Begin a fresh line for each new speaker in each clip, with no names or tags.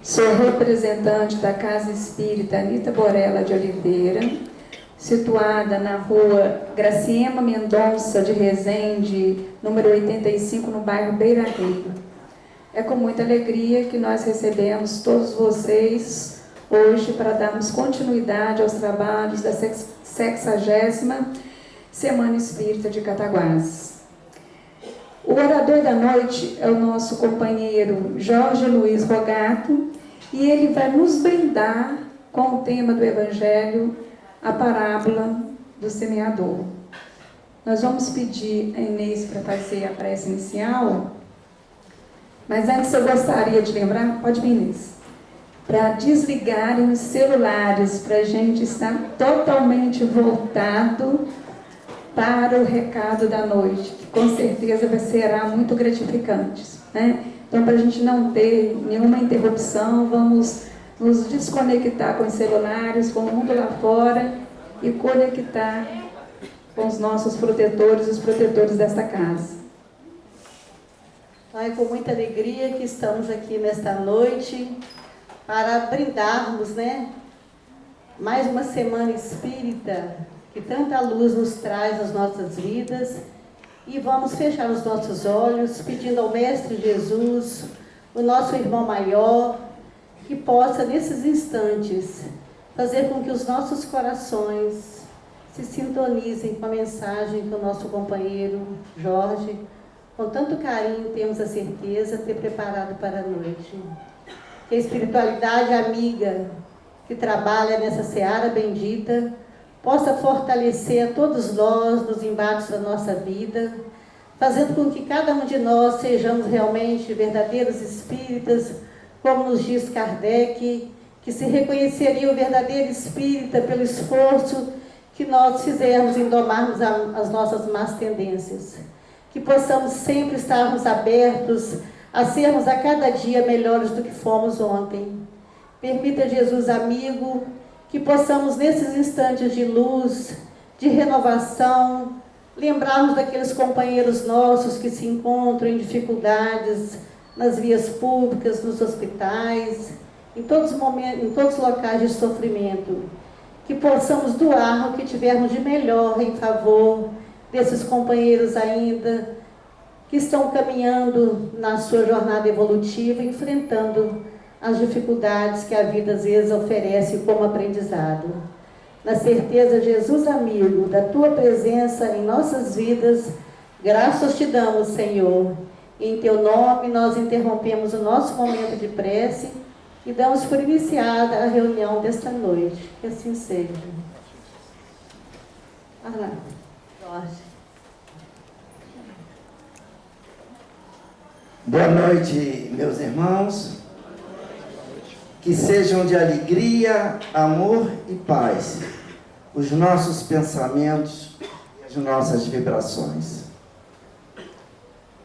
Sou representante da Casa Espírita Anita Borella de Oliveira, situada na rua Graciema Mendonça de Resende, número 85, no bairro Beira Rio. É com muita alegria que nós recebemos todos vocês hoje para darmos continuidade aos trabalhos da 60ª Semana Espírita de Cataguases. O orador da noite é o nosso companheiro Jorge Luiz Rogato, e ele vai nos brindar com o tema do Evangelho, a parábola do semeador. Nós vamos pedir a Inês para fazer a prece inicial, mas antes eu gostaria de lembrar, pode vir, Inês, para desligarem os celulares, para a gente estar totalmente voltado para o recado da noite, que com certeza será muito gratificante, né? Então, para a gente não ter nenhuma interrupção, vamos nos desconectar com os celulares, com o mundo lá fora e conectar com os nossos protetores, os protetores desta casa.
É com muita alegria que estamos aqui nesta noite para brindarmos, né? Mais uma semana espírita que tanta luz nos traz às nossas vidas, e vamos fechar os nossos olhos, pedindo ao Mestre Jesus, o nosso irmão maior, que possa, nesses instantes, fazer com que os nossos corações se sintonizem com a mensagem que o nosso companheiro Jorge, com tanto carinho, temos a certeza, ter preparado para a noite. Que a espiritualidade amiga que trabalha nessa seara bendita possa fortalecer a todos nós nos embates da nossa vida, fazendo com que cada um de nós sejamos realmente verdadeiros espíritas, como nos diz Kardec, que se reconheceria o verdadeiro espírita pelo esforço que nós fizermos em domarmos as nossas más tendências. Que possamos sempre estarmos abertos a sermos a cada dia melhores do que fomos ontem. Permita, Jesus amigo, que possamos, nesses instantes de luz, de renovação, lembrarmos daqueles companheiros nossos que se encontram em dificuldades nas vias públicas, nos hospitais, em todos os momentos, em todos os locais de sofrimento. Que possamos doar o que tivermos de melhor em favor desses companheiros ainda que estão caminhando na sua jornada evolutiva, enfrentando as dificuldades que a vida às vezes oferece como aprendizado. Na certeza, Jesus amigo, da Tua presença em nossas vidas, graças te damos, Senhor. Em Teu nome nós interrompemos o nosso momento de prece e damos por iniciada a reunião desta noite. Que assim seja. Jorge.
Boa noite, meus irmãos. Que sejam de alegria, amor e paz os nossos pensamentos e as nossas vibrações.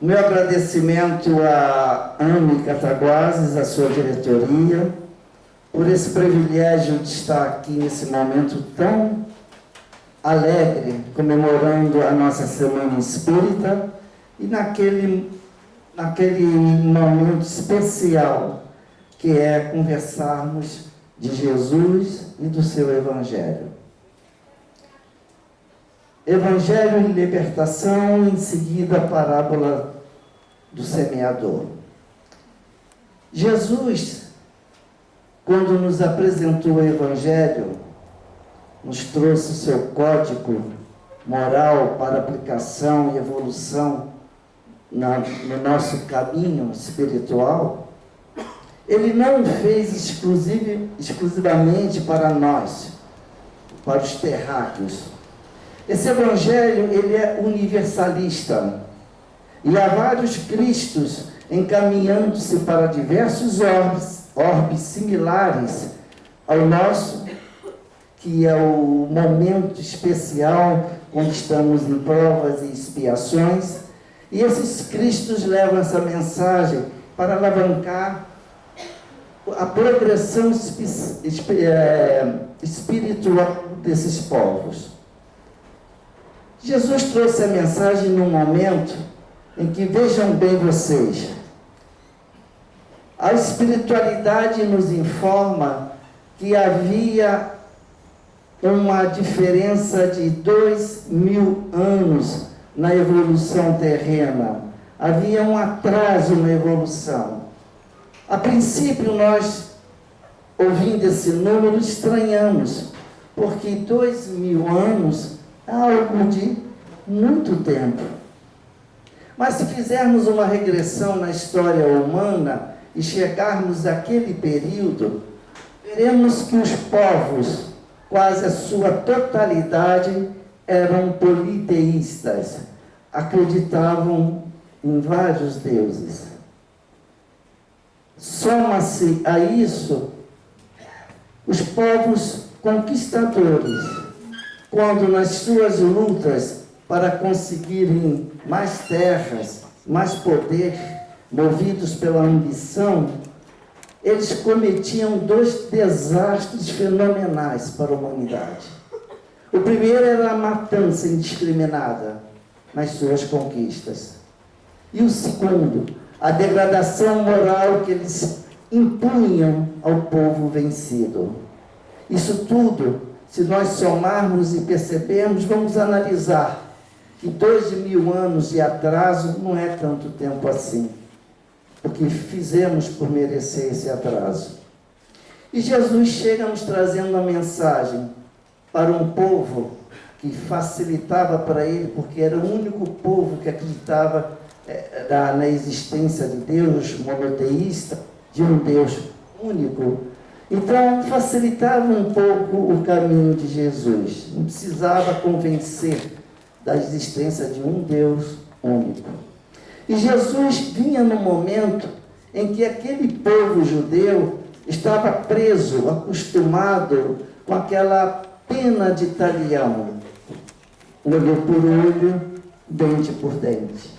Meu agradecimento à AME Cataguases, à sua diretoria, por esse privilégio de estar aqui nesse momento tão alegre, comemorando a nossa Semana Espírita, e naquele momento especial que é conversarmos de Jesus e do seu Evangelho. Evangelho em libertação, em seguida a parábola do semeador. Jesus, quando nos apresentou o Evangelho, nos trouxe o seu código moral para aplicação e evolução no nosso caminho espiritual. Ele não o fez exclusivamente para nós, para os terráqueos. Esse Evangelho, ele é universalista. E há vários Cristos encaminhando-se para diversos orbes similares ao nosso, que é o momento especial onde estamos em provas e expiações. E esses Cristos levam essa mensagem para alavancar a progressão espiritual desses povos. Jesus trouxe a mensagem num momento em que, vejam bem vocês, A espiritualidade nos informa que havia uma diferença de 2.000 anos na evolução terrena. Havia um atraso na evolução. A princípio, nós, ouvindo esse número, estranhamos, porque 2.000 anos é algo de muito tempo. Mas se fizermos uma regressão na história humana e chegarmos àquele período, veremos que os povos, quase a sua totalidade, eram politeístas, acreditavam em vários deuses. Soma-se a isso os povos conquistadores, quando nas suas lutas para conseguirem mais terras, mais poder, movidos pela ambição, eles cometiam 2 desastres fenomenais para a humanidade. O primeiro era a matança indiscriminada nas suas conquistas. E o segundo, a degradação moral que eles impunham ao povo vencido. Isso tudo, se nós somarmos e percebermos, vamos analisar que 2.000 anos de atraso não é tanto tempo assim, o que fizemos por merecer esse atraso. E Jesus chega nos trazendo uma mensagem para um povo que facilitava para ele, porque era o único povo que acreditava na existência de Deus, monoteísta, de um Deus único. Então, facilitava um pouco o caminho de Jesus. Não precisava convencer da existência de um Deus único. E Jesus vinha no momento em que aquele povo judeu estava preso, acostumado com aquela pena de talião. Olho por olho, dente por dente.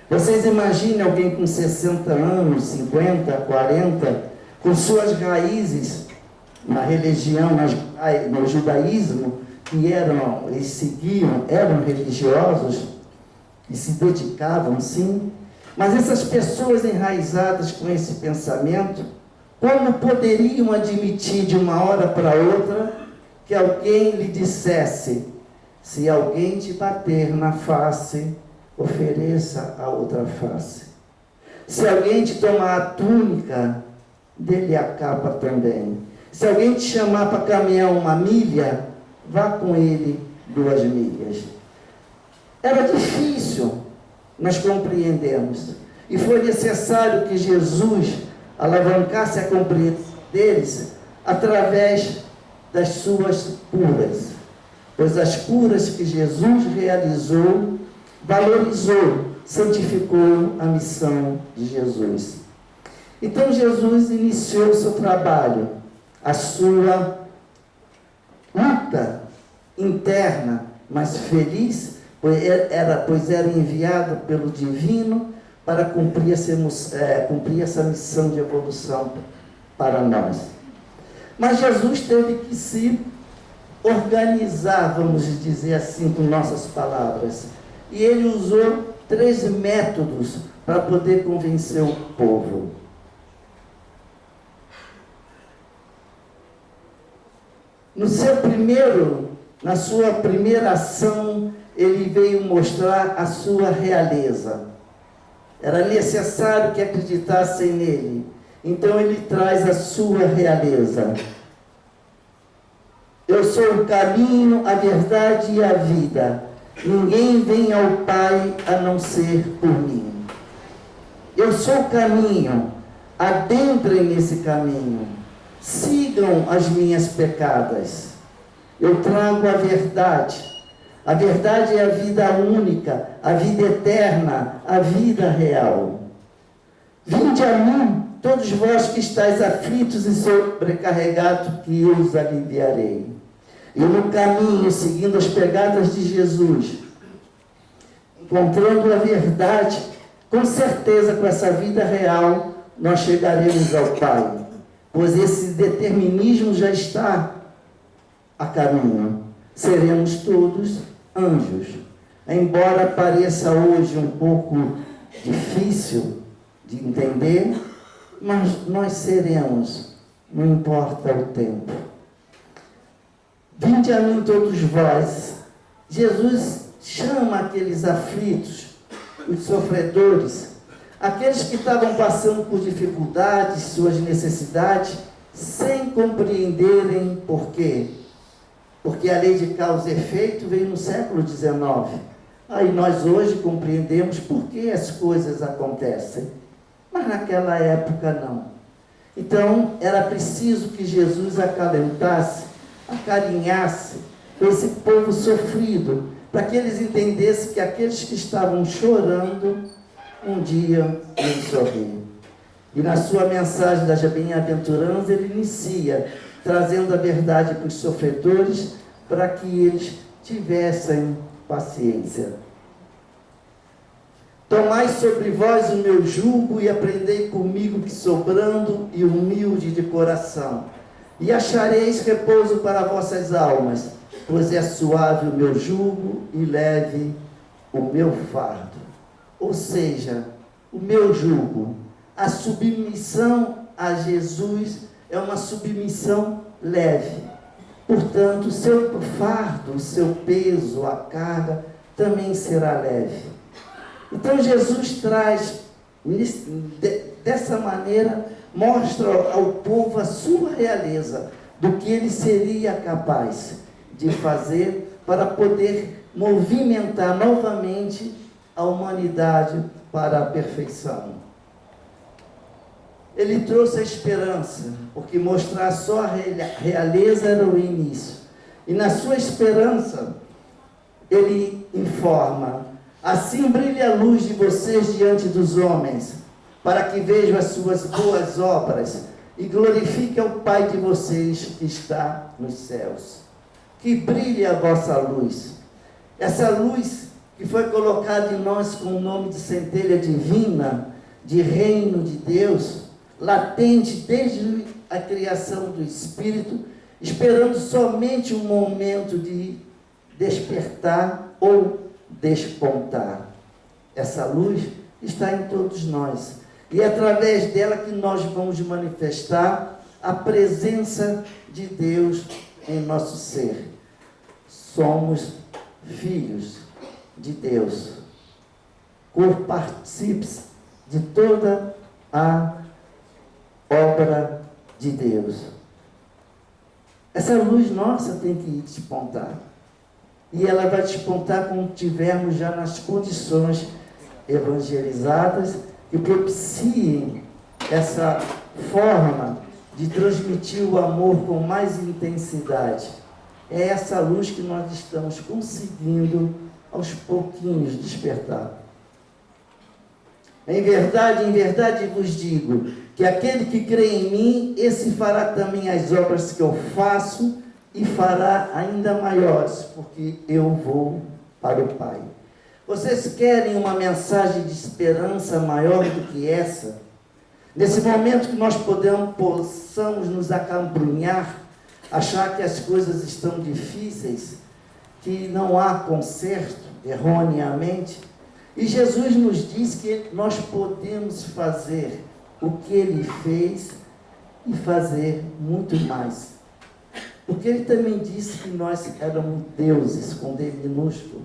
Vocês imaginem alguém com 60 anos, 50, 40, com suas raízes na religião, no judaísmo, que eles seguiam, eram religiosos e se dedicavam, sim. Mas essas pessoas enraizadas com esse pensamento, como poderiam admitir de uma hora para outra que alguém lhe dissesse: se alguém te bater na face, ofereça a outra face. Se alguém te tomar a túnica, dê-lhe a capa também. Se alguém te chamar para caminhar 1 milha, vá com ele 2 milhas. Era difícil, nós compreendemos. E foi necessário que Jesus alavancasse a compreensão deles através das suas curas. Pois as curas que Jesus realizou, valorizou, santificou a missão de Jesus. Então Jesus iniciou o seu trabalho, a sua luta interna, mas feliz, pois era enviado pelo Divino para cumprir essa missão de evolução para nós. Mas Jesus teve que se organizar, vamos dizer assim, com nossas palavras. E ele usou 3 métodos para poder convencer o povo. Na sua primeira ação, ele veio mostrar a sua realeza. Era necessário que acreditassem nele. Então ele traz a sua realeza. Eu sou o caminho, a verdade e a vida. Ninguém vem ao Pai a não ser por mim. Eu sou o caminho. Adentrem nesse caminho. Sigam as minhas pecadas. Eu trago a verdade. A verdade é a vida única, a vida eterna, a vida real. Vinde a mim, todos vós que estáis aflitos e sobrecarregados, que eu os aliviarei. E no caminho, seguindo as pegadas de Jesus, encontrando a verdade, com certeza com essa vida real, nós chegaremos ao Pai. Pois esse determinismo já está a caminho. Seremos todos anjos. Embora pareça hoje um pouco difícil de entender, mas nós seremos, não importa o tempo. Vinde a mim todos vós. Jesus chama aqueles aflitos, os sofredores, aqueles que estavam passando por dificuldades, suas necessidades, sem compreenderem por quê. Porque a lei de causa e efeito veio no século XIX. Aí nós hoje compreendemos por que as coisas acontecem. Mas naquela época não. Então era preciso que Jesus acalentasse, acarinhasse esse povo sofrido, para que eles entendessem que aqueles que estavam chorando, um dia iam sorrir. E na sua mensagem das bem-aventuranças, ele inicia trazendo a verdade para os sofredores, para que eles tivessem paciência. Tomai sobre vós o meu jugo e aprendei comigo, que sou brando e humilde de coração, e achareis repouso para vossas almas, pois é suave o meu jugo e leve o meu fardo. Ou seja, o meu jugo, a submissão a Jesus é uma submissão leve. Portanto, o seu fardo, o seu peso, a carga, também será leve. Então, Jesus traz, dessa maneira, mostra ao povo a sua realeza, do que ele seria capaz de fazer para poder movimentar novamente a humanidade para a perfeição. Ele trouxe a esperança, porque mostrar só a realeza era o início. E na sua esperança, ele informa: assim brilha a luz de vocês diante dos homens, para que vejam as suas boas obras e glorifiquem ao Pai de vocês que está nos céus. Que brilhe a vossa luz. Essa luz que foi colocada em nós com o nome de centelha divina, de reino de Deus, latente desde a criação do Espírito, esperando somente um momento de despertar ou despontar. Essa luz está em todos nós, e é através dela que nós vamos manifestar a presença de Deus em nosso ser. Somos filhos de Deus, co-partícipes de toda a obra de Deus. Essa luz nossa tem que despontar. E ela vai despontar quando tivermos já nas condições evangelizadas que propiciem essa forma de transmitir o amor com mais intensidade. É essa luz que nós estamos conseguindo aos pouquinhos despertar. Em verdade vos digo, que aquele que crê em mim, esse fará também as obras que eu faço, e fará ainda maiores, porque eu vou para o Pai. Vocês querem uma mensagem de esperança maior do que essa? Nesse momento que nós possamos nos acabrunhar, achar que as coisas estão difíceis, que não há conserto, erroneamente, e Jesus nos diz que nós podemos fazer o que Ele fez e fazer muito mais. Porque Ele também disse que nós éramos deuses, com D minúsculo.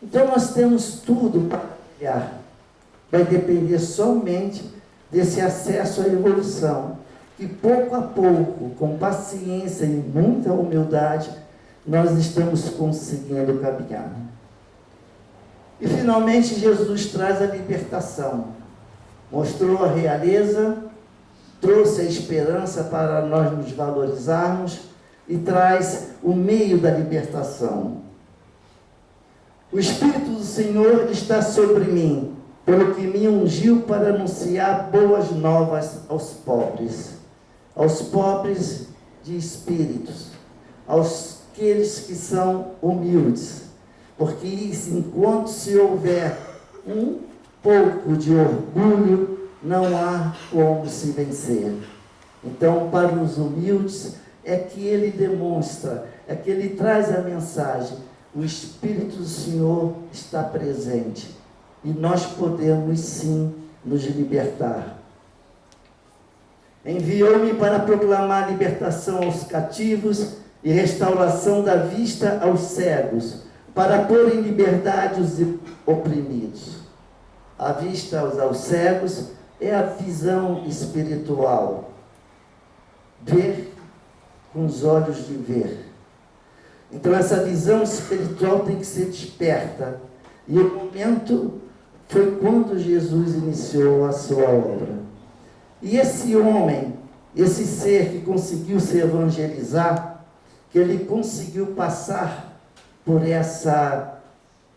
Então nós temos tudo para criar. Vai depender somente desse acesso à evolução, que pouco a pouco, com paciência e muita humildade, nós estamos conseguindo caminhar. E finalmente Jesus traz a libertação. Mostrou a realeza, trouxe a esperança para nós nos valorizarmos e traz o meio da libertação. O Espírito do Senhor está sobre mim, pelo que me ungiu para anunciar boas novas aos pobres de espíritos, aos aqueles que são humildes, porque enquanto se houver um pouco de orgulho, não há como se vencer. Então, para os humildes, é que ele demonstra, é que ele traz a mensagem: o Espírito do Senhor está presente, e nós podemos sim nos libertar. Enviou-me para proclamar libertação aos cativos e restauração da vista aos cegos, para pôr em liberdade os oprimidos. A vista aos cegos é a visão espiritual. Ver com os olhos de ver. Então essa visão espiritual tem que ser desperta. E o momento foi quando Jesus iniciou a sua obra. E esse homem, esse ser que conseguiu se evangelizar, que ele conseguiu passar por essa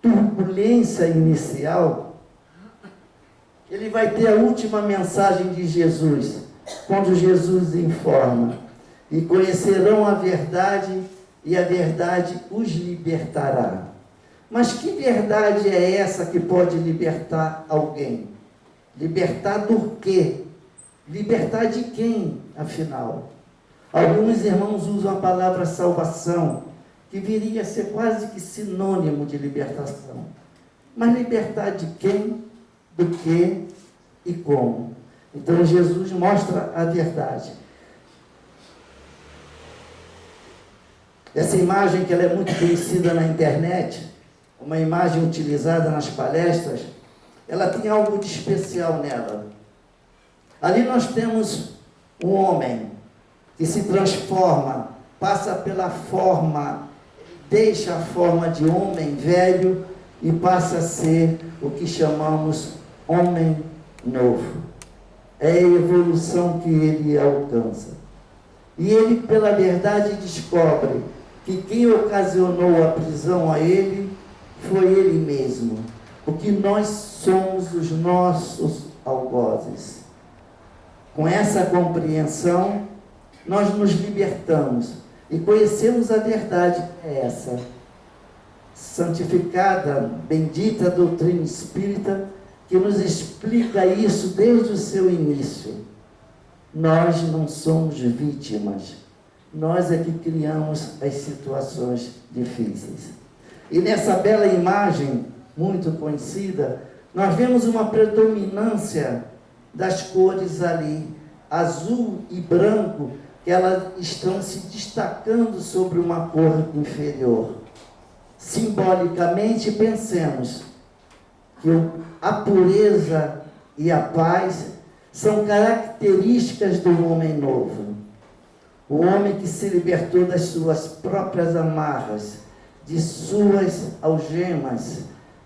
turbulência inicial, ele vai ter a última mensagem de Jesus, quando Jesus informa: e conhecerão a verdade, e a verdade os libertará. Mas que verdade é essa que pode libertar alguém? Libertar do quê? Libertar de quem, afinal? Alguns irmãos usam a palavra salvação, que viria a ser quase que sinônimo de libertação. Mas libertar de quem, do que e como? Então Jesus mostra a verdade. Essa imagem, que ela é muito conhecida na internet, uma imagem utilizada nas palestras, ela tem algo de especial nela. Ali nós temos um homem que se transforma, passa pela forma, deixa a forma de homem velho e passa a ser o que chamamos homem novo. É a evolução que ele alcança. E ele, pela verdade, descobre que quem ocasionou a prisão a ele foi ele mesmo, porque nós somos os nossos algozes. Com essa compreensão, nós nos libertamos e conhecemos a verdade, que é essa. Santificada, bendita doutrina espírita, que nos explica isso desde o seu início. Nós não somos vítimas, nós é que criamos as situações difíceis. E nessa bela imagem, muito conhecida, nós vemos uma predominância das cores ali, azul e branco, que elas estão se destacando sobre uma cor inferior. Simbolicamente, pensemos que a pureza e a paz são características do homem novo. O homem que se libertou das suas próprias amarras, de suas algemas,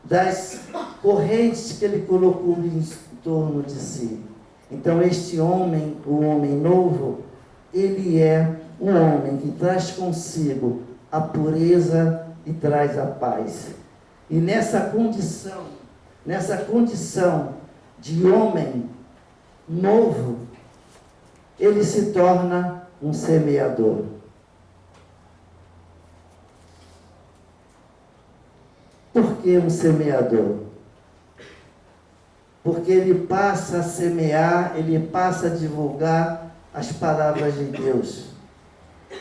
das correntes que ele colocou em torno de si. Então este homem, o homem novo, ele é um homem que traz consigo a pureza e traz a paz. E nessa condição de homem novo, ele se torna um semeador. Por que um semeador? Porque ele passa a semear, ele passa a divulgar as palavras de Deus,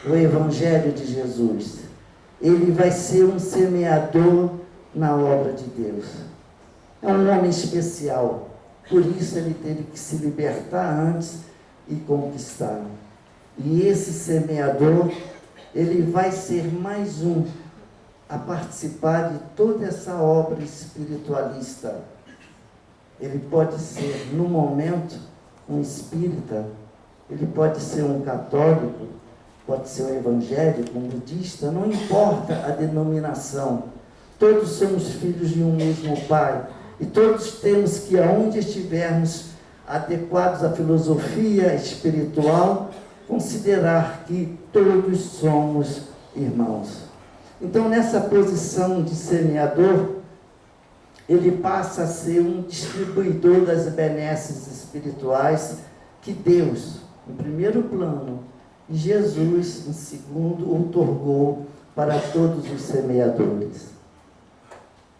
o Evangelho de Jesus. Ele vai ser um semeador na obra de Deus. É um homem especial, por isso ele teve que se libertar antes e conquistar. E esse semeador, ele vai ser mais um a participar de toda essa obra espiritualista. Ele pode ser, no momento, um espírita, ele pode ser um católico, pode ser um evangélico, um budista, não importa a denominação. Todos somos filhos de um mesmo Pai. E todos temos que, aonde estivermos adequados à filosofia espiritual, considerar que todos somos irmãos. Então, nessa posição de semeador, ele passa a ser um distribuidor das benesses espirituais que Deus, em primeiro plano, e Jesus, em segundo, outorgou para todos os semeadores.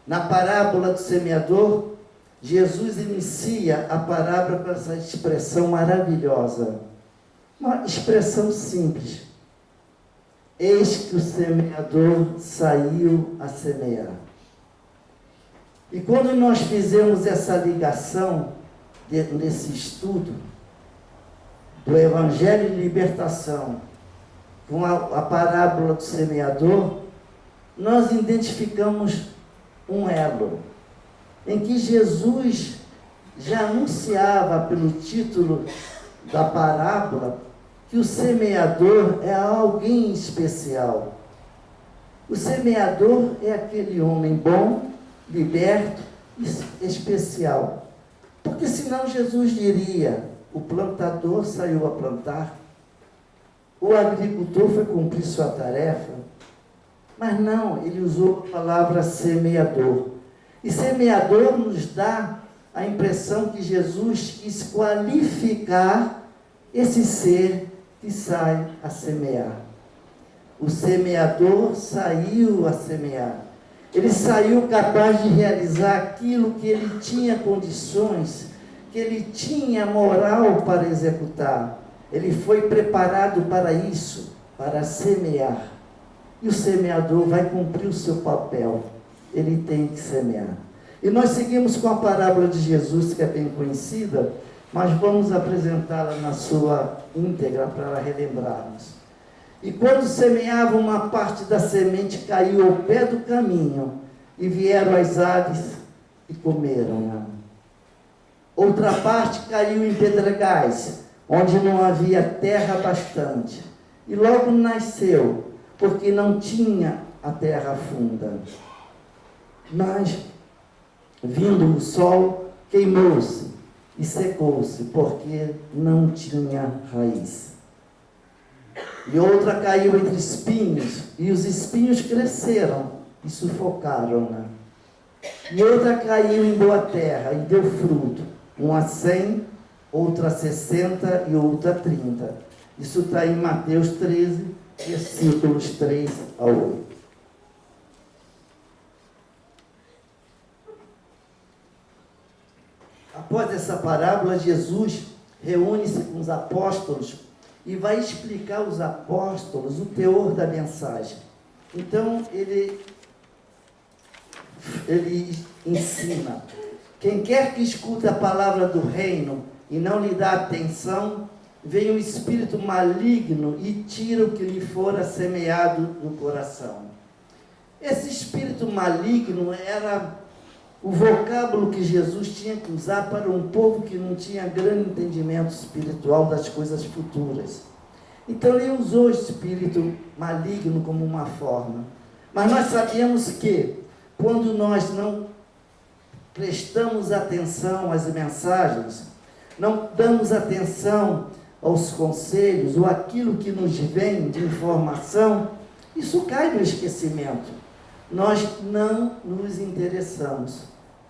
Na parábola do semeador, Jesus inicia a parábola com essa expressão maravilhosa, uma expressão simples. Eis que o semeador saiu a semear. E quando nós fizemos essa ligação nesse estudo, do Evangelho de Libertação com a parábola do semeador, nós identificamos um elo em que Jesus já anunciava pelo título da parábola que o semeador é alguém especial. O semeador é aquele homem bom, liberto, especial. Porque senão Jesus diria: o plantador saiu a plantar, o agricultor foi cumprir sua tarefa. Mas não, ele usou a palavra semeador. E semeador nos dá a impressão que Jesus quis qualificar esse ser que sai a semear. O semeador saiu a semear. Ele saiu capaz de realizar aquilo que ele tinha condições, que ele tinha moral para executar. Ele foi preparado para isso, para semear. E o semeador vai cumprir o seu papel. Ele tem que semear. E nós seguimos com a parábola de Jesus, que é bem conhecida, mas vamos apresentá-la na sua íntegra para relembrarmos. E quando semeava, uma parte da semente caiu ao pé do caminho, e vieram as aves e comeram-na. Outra parte caiu em pedregais, onde não havia terra bastante, e logo nasceu, porque não tinha a terra funda. Mas, vindo o sol, queimou-se e secou-se, porque não tinha raiz. E outra caiu entre espinhos, e os espinhos cresceram e sufocaram-na. E outra caiu em boa terra e deu fruto, uma 100, outra 60 e outra 30. Isso está em Mateus 13, versículos 3 a 8. Após essa parábola, Jesus reúne-se com os apóstolos e vai explicar aos apóstolos o teor da mensagem. Então, ele ensina: quem quer que escute a palavra do reino e não lhe dá atenção, vem um espírito maligno e tira o que lhe fora semeado no coração. Esse espírito maligno era o vocábulo que Jesus tinha que usar para um povo que não tinha grande entendimento espiritual das coisas futuras. Então ele usou o espírito maligno como uma forma. Mas nós sabemos que quando nós não prestamos atenção às mensagens, não damos atenção aos conselhos ou aquilo que nos vem de informação, isso cai no esquecimento. Nós não nos interessamos.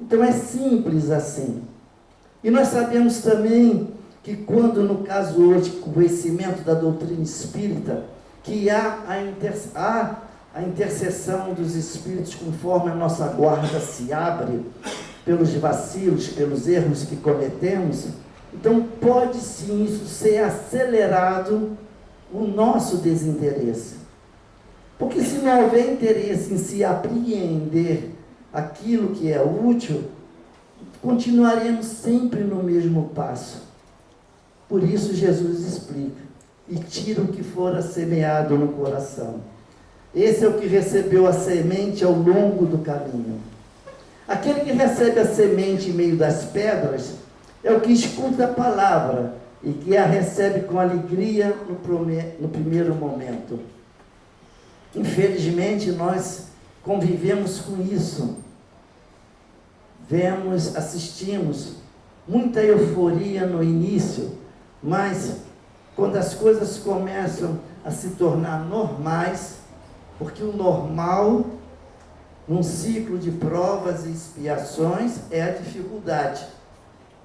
Então é simples assim. E nós sabemos também que quando, no caso hoje, com o conhecimento da doutrina espírita, que há a intercessão dos espíritos conforme a nossa guarda se abre, pelos vacilos, pelos erros que cometemos, então pode sim isso ser acelerado o nosso desinteresse. Porque se não houver interesse em se apreender aquilo que é útil, continuaremos sempre no mesmo passo. Por isso Jesus explica: e tira o que fora semeado no coração. Esse é o que recebeu a semente ao longo do caminho. Aquele que recebe a semente em meio das pedras é o que escuta a palavra e que a recebe com alegria no primeiro momento. Infelizmente, nós convivemos com isso. Assistimos muita euforia no início, mas quando as coisas começam a se tornar normais, porque o normal, num ciclo de provas e expiações, é a dificuldade.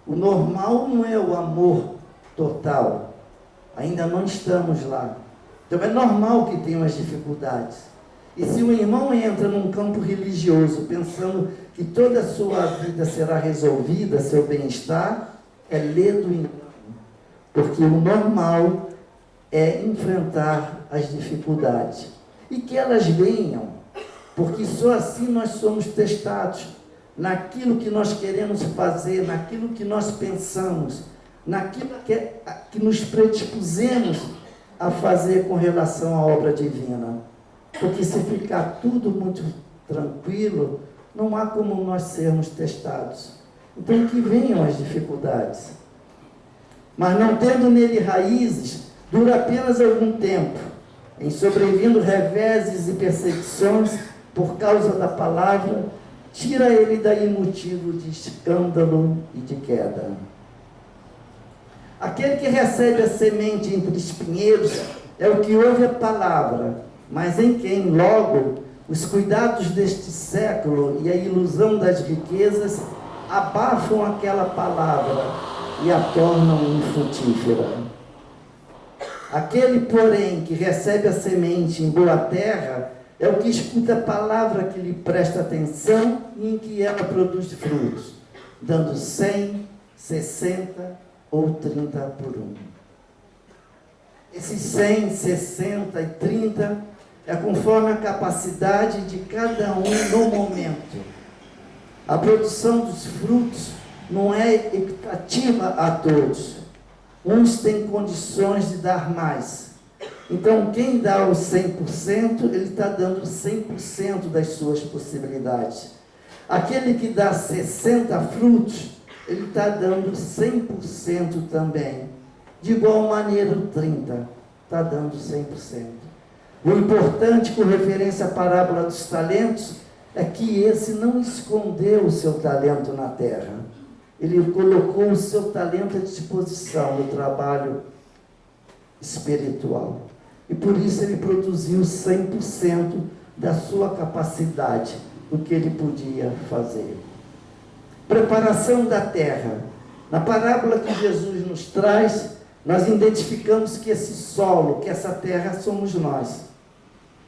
O normal não é o amor total. Ainda não estamos lá. Então é normal que tenham as dificuldades. E se o irmão entra num campo religioso pensando que toda a sua vida será resolvida, seu bem-estar, é ledo engano. Porque o normal é enfrentar as dificuldades. E que elas venham, porque só assim nós somos testados naquilo que nós queremos fazer, naquilo que nós pensamos. naquilo que nos predispusemos a fazer com relação à obra divina. Porque se ficar tudo muito tranquilo, não há como nós sermos testados. Então que venham as dificuldades. Mas não tendo nele raízes, dura apenas algum tempo, em sobrevindo reveses e perseguições por causa da palavra, tira ele daí motivo de escândalo e de queda. Aquele que recebe a semente entre espinheiros é o que ouve a palavra, mas em quem logo os cuidados deste século e a ilusão das riquezas abafam aquela palavra e a tornam infrutífera. Aquele, porém, que recebe a semente em boa terra é o que escuta a palavra, que lhe presta atenção e em que ela produz frutos, dando 100, 60 ou 30 por um. Esses 100, 60 e 30 é conforme a capacidade de cada um no momento. A produção dos frutos não é equitativa a todos. Uns têm condições de dar mais. Então, quem dá os 100%, ele está dando 100% das suas possibilidades. Aquele que dá 60 frutos, ele está dando 100% também. De igual maneira, o 30 está dando 100%. O importante, com referência à parábola dos talentos, é que esse não escondeu o seu talento na terra. Ele colocou o seu talento à disposição do trabalho espiritual. E por isso ele produziu 100% da sua capacidade, do que ele podia fazer. Preparação da terra. Na parábola que Jesus nos traz, nós identificamos que esse solo, que essa terra somos nós.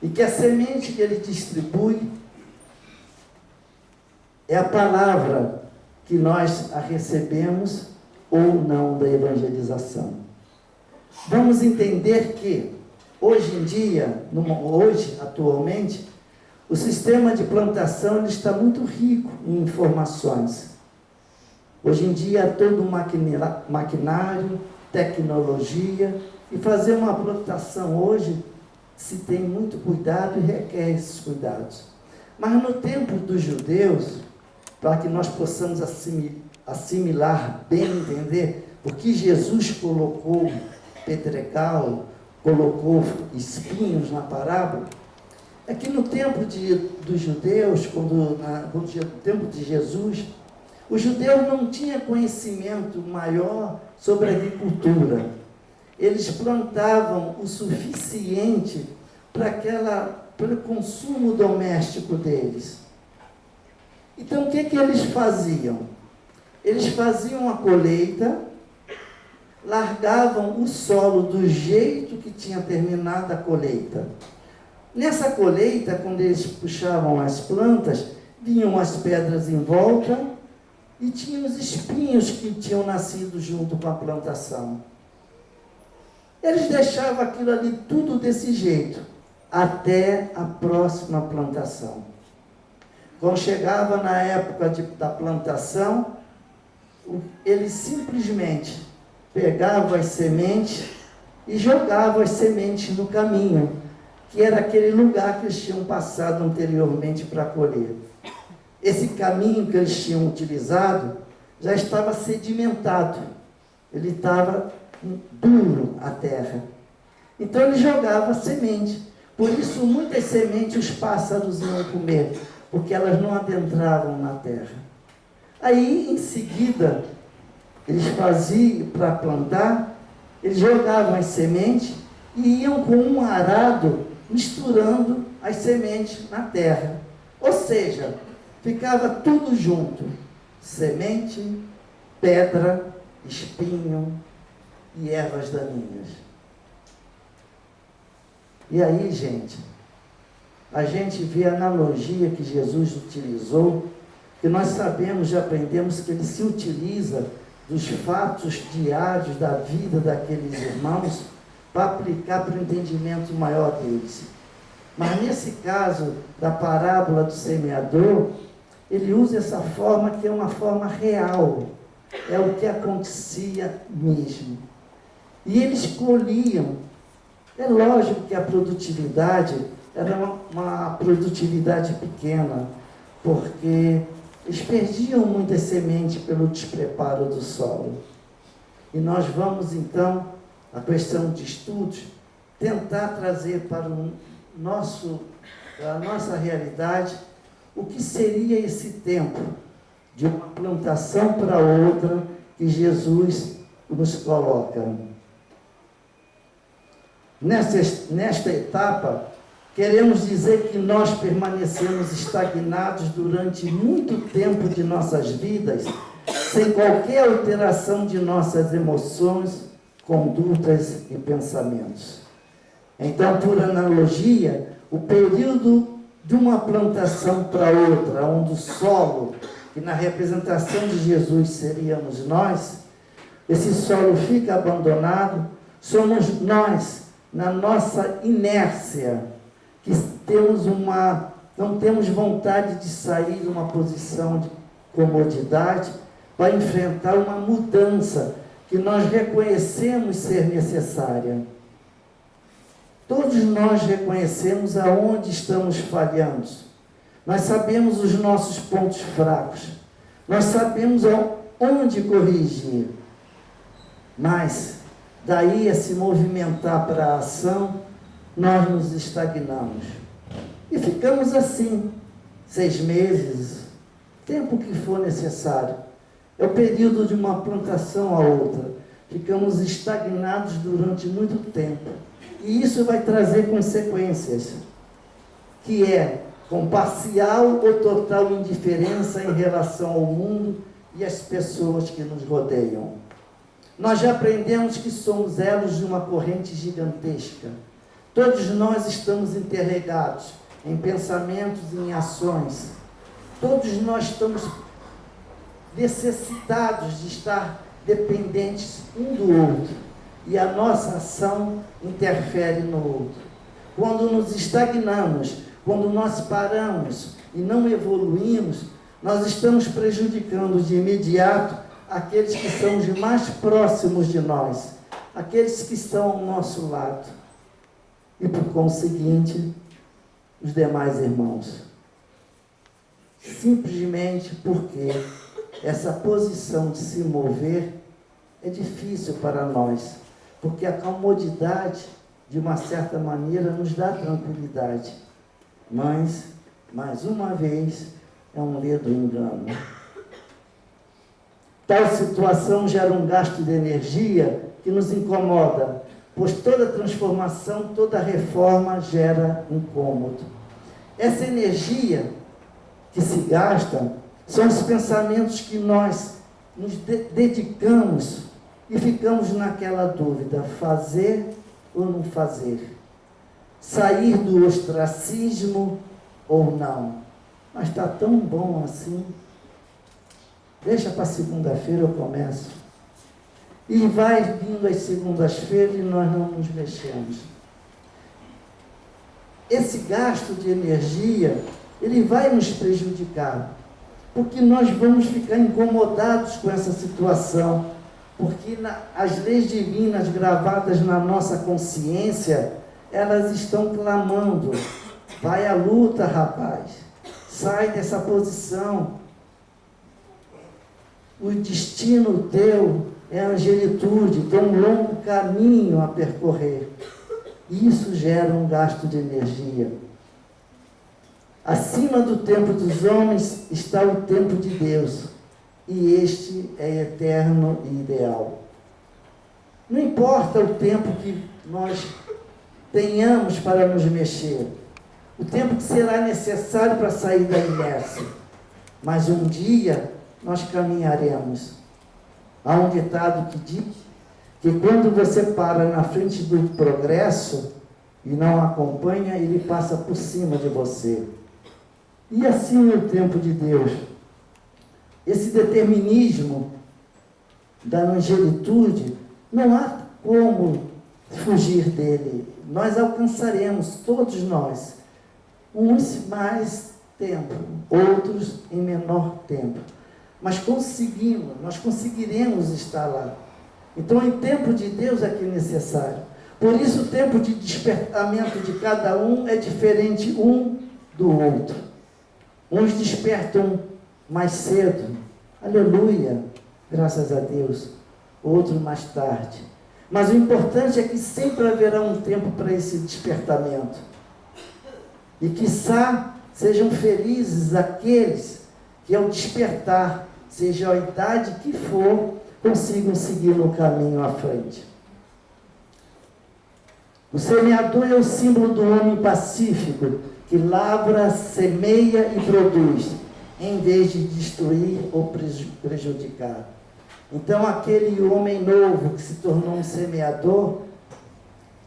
E que a semente que ele distribui é a palavra que nós a recebemos ou não da evangelização. Vamos entender que, hoje em dia, atualmente, o sistema de plantação ele está muito rico em informações. Hoje em dia, todo maquinário, tecnologia, e fazer uma plantação hoje se tem muito cuidado e requer esses cuidados. Mas no tempo dos judeus, para que nós possamos assimilar bem, entender, porque Jesus colocou pedregal, colocou espinhos na parábola, é que no tempo dos judeus, no tempo de Jesus, os judeus não tinham conhecimento maior sobre a agricultura. Eles plantavam o suficiente para o consumo doméstico deles. Então, o que eles faziam? Eles faziam a colheita, largavam o solo do jeito que tinha terminado a colheita. Nessa colheita, quando eles puxavam as plantas, vinham as pedras em volta e tinham os espinhos que tinham nascido junto com a plantação. Eles deixavam aquilo ali tudo desse jeito, até a próxima plantação. Quando chegava na época da plantação, eles simplesmente pegavam as sementes e jogavam as sementes no caminho, que era aquele lugar que eles tinham passado anteriormente para colher. Esse caminho que eles tinham utilizado já estava sedimentado, ele estava duro a terra. Então ele jogava semente. Por isso muitas sementes os pássaros iam comer, porque elas não adentravam na terra. Aí em seguida, eles faziam para plantar, eles jogavam as sementes e iam com um arado misturando as sementes na terra. Ou seja, ficava tudo junto: semente, pedra, espinho e ervas daninhas. E aí, gente, a gente vê a analogia que Jesus utilizou, que nós sabemos, já aprendemos que ele se utiliza dos fatos diários da vida daqueles irmãos para aplicar para o entendimento maior deles. Mas nesse caso da parábola do semeador, ele usa essa forma que é uma forma real, é o que acontecia mesmo. E eles colhiam. É lógico que a produtividade era uma produtividade pequena, porque eles perdiam muitas sementes pelo despreparo do solo. E nós vamos, então, a questão de estudos, tentar trazer para a nossa realidade o que seria esse tempo de uma plantação para outra que Jesus nos coloca. Nesta etapa, queremos dizer que nós permanecemos estagnados durante muito tempo de nossas vidas, sem qualquer alteração de nossas emoções, condutas e pensamentos. Então, por analogia, o período de uma plantação para outra, onde o solo, que na representação de Jesus seríamos nós, esse solo fica abandonado, somos nós, na nossa inércia, que não temos vontade de sair de uma posição de comodidade para enfrentar uma mudança que nós reconhecemos ser necessária. Todos nós reconhecemos aonde estamos falhando. Nós sabemos os nossos pontos fracos. Nós sabemos onde corrigir. Mas, daí a se movimentar para a ação, nós nos estagnamos. E ficamos assim, 6 meses, tempo que for necessário. É o período de uma plantação a outra. Ficamos estagnados durante muito tempo. E isso vai trazer consequências, que é com parcial ou total indiferença em relação ao mundo e às pessoas que nos rodeiam. Nós já aprendemos que somos elos de uma corrente gigantesca. Todos nós estamos interligados em pensamentos e em ações. Todos nós estamos necessitados de estar dependentes um do outro. E a nossa ação interfere no outro. Quando nos estagnamos, quando nós paramos e não evoluímos, nós estamos prejudicando de imediato aqueles que são os mais próximos de nós, aqueles que estão ao nosso lado. E por conseguinte, os demais irmãos. Simplesmente porque essa posição de se mover é difícil para nós. Porque a comodidade, de uma certa maneira, nos dá tranquilidade. Mas, mais uma vez, é um ledo engano. Tal situação gera um gasto de energia que nos incomoda, pois toda transformação, toda reforma gera incômodo. Essa energia que se gasta são os pensamentos que nós nos dedicamos e ficamos naquela dúvida, fazer ou não fazer? Sair do ostracismo ou não? Mas está tão bom assim. Deixa para segunda-feira eu começo. E vai vindo as segundas-feiras e nós não nos mexemos. Esse gasto de energia, ele vai nos prejudicar. Porque nós vamos ficar incomodados com essa situação. Porque as leis divinas gravadas na nossa consciência, elas estão clamando, vai à luta, rapaz, sai dessa posição, o destino teu é a angelitude, tem um longo caminho a percorrer. Isso gera um gasto de energia. Acima do tempo dos homens está o tempo de Deus. E este é eterno e ideal. Não importa o tempo que nós tenhamos para nos mexer, o tempo que será necessário para sair da inércia, mas um dia nós caminharemos. Há um ditado que diz que quando você para na frente do progresso e não acompanha, ele passa por cima de você. E assim é o tempo de Deus. Esse determinismo da angelitude, não há como fugir dele. Nós alcançaremos, todos nós, uns mais tempo, outros em menor tempo. mas nós conseguiremos estar lá. Então, em tempo de Deus é que é necessário. Por isso, o tempo de despertamento de cada um é diferente um do outro. Uns despertam mais cedo, aleluia, graças a Deus. Outros mais tarde. Mas o importante é que sempre haverá um tempo para esse despertamento. E quiçá sejam felizes aqueles que ao despertar, seja a idade que for, consigam seguir no caminho à frente. O semeador é o símbolo do homem pacífico, que lavra, semeia e produz, em vez de destruir ou prejudicar. Então, aquele homem novo que se tornou um semeador,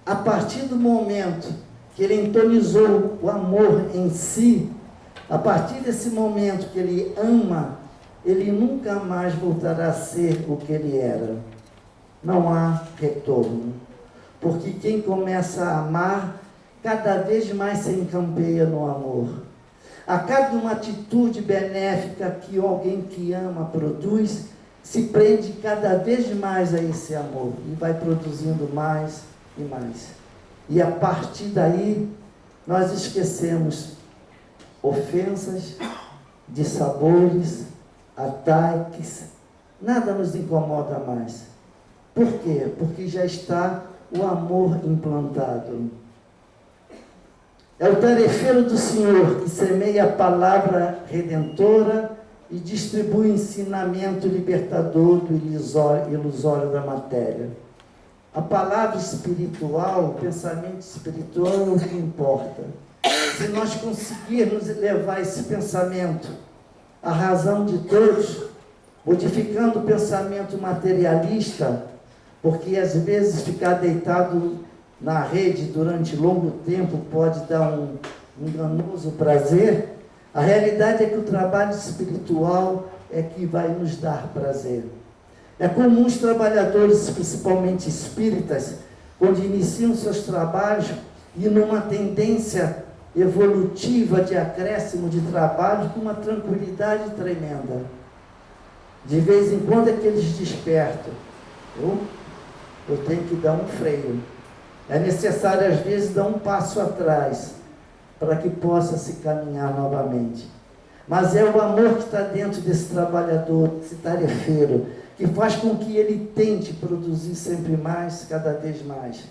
a partir do momento que ele entonizou o amor em si, a partir desse momento que ele ama, ele nunca mais voltará a ser o que ele era. Não há retorno. Porque quem começa a amar, cada vez mais se encampeia no amor. A cada uma atitude benéfica que alguém que ama produz, se prende cada vez mais a esse amor e vai produzindo mais e mais. E a partir daí, nós esquecemos ofensas, dissabores, ataques, nada nos incomoda mais. Por quê? Porque já está o amor implantado. É o tarefeiro do Senhor que semeia a palavra redentora e distribui o ensinamento libertador do ilusório da matéria. A palavra espiritual, o pensamento espiritual é o que importa. Se nós conseguirmos levar esse pensamento à razão de todos, modificando o pensamento materialista, porque às vezes ficar deitado na rede durante longo tempo pode dar um enganoso prazer. A realidade é que o trabalho espiritual é que vai nos dar prazer. É comum os trabalhadores, principalmente espíritas, quando iniciam seus trabalhos e numa tendência evolutiva de acréscimo de trabalho, com uma tranquilidade tremenda. De vez em quando é que eles despertam. Eu tenho que dar um freio. É necessário, às vezes, dar um passo atrás, para que possa se caminhar novamente. Mas é o amor que está dentro desse trabalhador, desse tarefeiro, que faz com que ele tente produzir sempre mais, cada vez mais,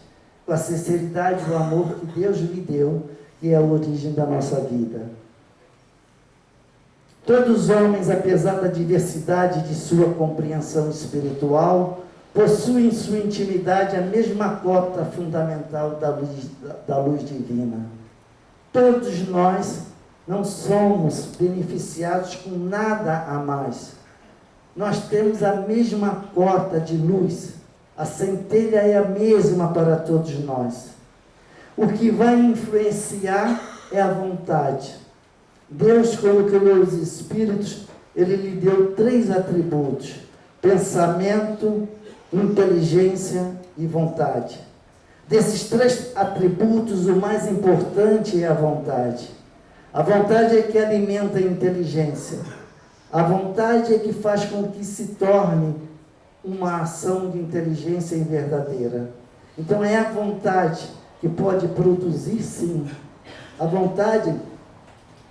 com a sinceridade do amor que Deus lhe deu, que é a origem da nossa vida. Todos os homens, apesar da diversidade de sua compreensão espiritual, possuem em sua intimidade a mesma cota fundamental da luz divina. Todos nós não somos beneficiados com nada a mais. Nós temos a mesma cota de luz. A centelha é a mesma para todos nós. O que vai influenciar é a vontade. Deus, quando criou os espíritos, Ele lhe deu 3 atributos: pensamento, inteligência e vontade. Desses 3 atributos, o mais importante é a vontade. A vontade é que alimenta a inteligência. A vontade é que faz com que se torne uma ação de inteligência verdadeira. Então é a vontade que pode produzir, sim. A vontade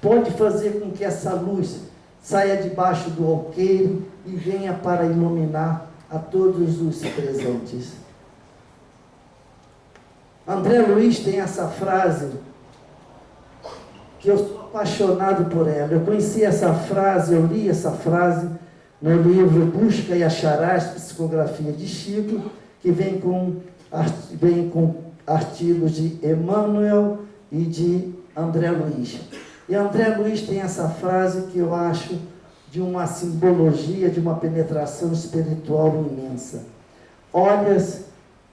pode fazer com que essa luz saia debaixo do alqueire e venha para iluminar a todos os presentes. André Luiz tem essa frase, que eu sou apaixonado por ela. Eu conheci essa frase, eu li essa frase no livro Busca e Acharás, Psicografia de Chico, que vem com artigos de Emmanuel e de André Luiz. E André Luiz tem essa frase que eu acho de uma simbologia, de uma penetração espiritual imensa. Olhas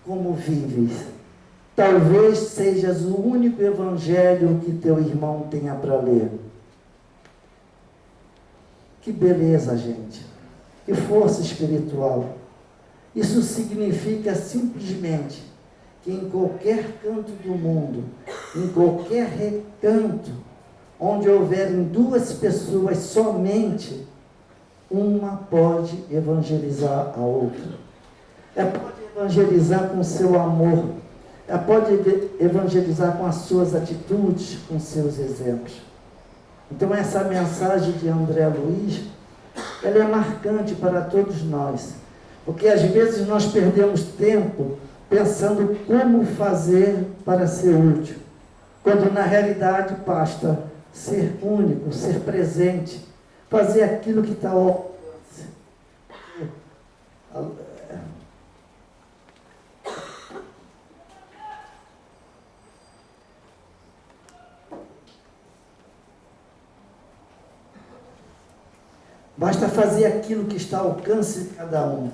como vives. Talvez sejas o único evangelho que teu irmão tenha para ler. Que beleza, gente. Que força espiritual. Isso significa simplesmente que em qualquer canto do mundo, em qualquer recanto, onde houverem 2 pessoas somente, uma pode evangelizar a outra. Ela pode evangelizar com o seu amor. Ela pode evangelizar com as suas atitudes, com seus exemplos. Então essa mensagem de André Luiz, ela é marcante para todos nós. Porque às vezes nós perdemos tempo pensando como fazer para ser útil. Quando na realidade basta ser único, ser presente, fazer aquilo que está ao alcance. Basta fazer aquilo que está ao alcance de cada um.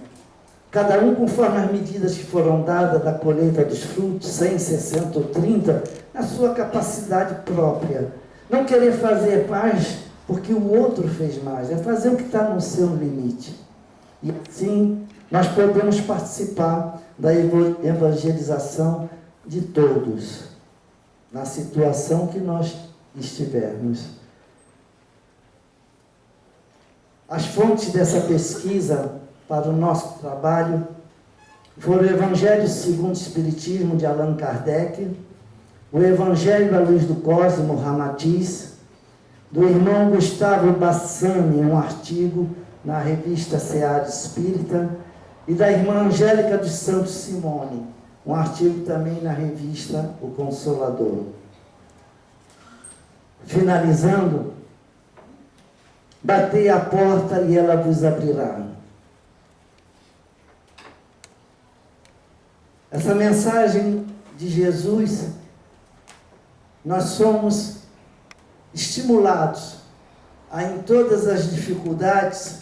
Cada um conforme as medidas que foram dadas da colheita dos frutos, 100, 60 ou 30, na sua capacidade própria. Não querer fazer mais porque o outro fez mais, é fazer o que está no seu limite. E assim nós podemos participar da evangelização de todos, na situação que nós estivermos. As fontes dessa pesquisa para o nosso trabalho foram o Evangelho segundo o Espiritismo de Allan Kardec, o Evangelho à Luz do Cosmo, Ramatiz, do irmão Gustavo Bassani, um artigo na revista Seara Espírita, e da irmã Angélica dos Santos Simone, um artigo também na revista O Consolador. Finalizando, batei a porta e ela vos abrirá. Essa mensagem de Jesus, nós somos estimulados a, em todas as dificuldades,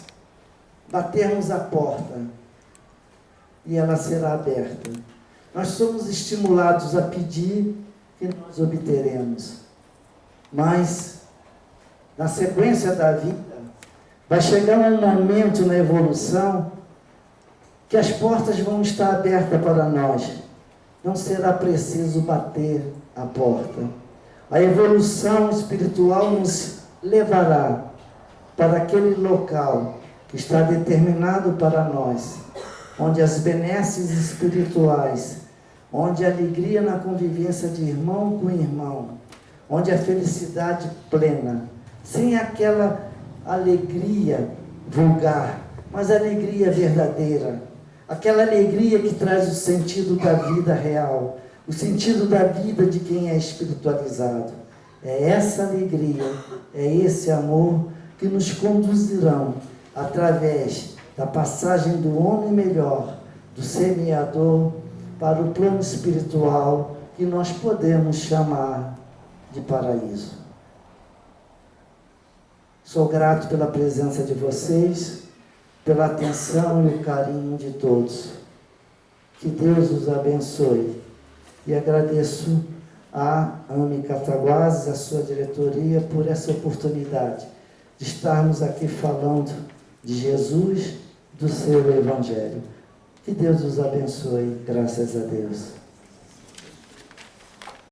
batermos a porta e ela será aberta. Nós somos estimulados a pedir e nós obteremos. Mas, na sequência da vida, vai chegar um momento na evolução que as portas vão estar abertas para nós. Não será preciso bater a porta. A evolução espiritual nos levará para aquele local que está determinado para nós, onde as benesses espirituais, onde a alegria na convivência de irmão com irmão, onde a felicidade plena, sem aquela alegria vulgar, mas a alegria verdadeira, aquela alegria que traz o sentido da vida real, o sentido da vida de quem é espiritualizado. É essa alegria, é esse amor que nos conduzirão através da passagem do homem melhor, do semeador, para o plano espiritual que nós podemos chamar de paraíso. Sou grato pela presença de vocês, pela atenção e o carinho de todos. Que Deus os abençoe. E agradeço a AME Cataguases, a sua diretoria, por essa oportunidade de estarmos aqui falando de Jesus, do seu Evangelho. Que Deus os abençoe, graças a Deus.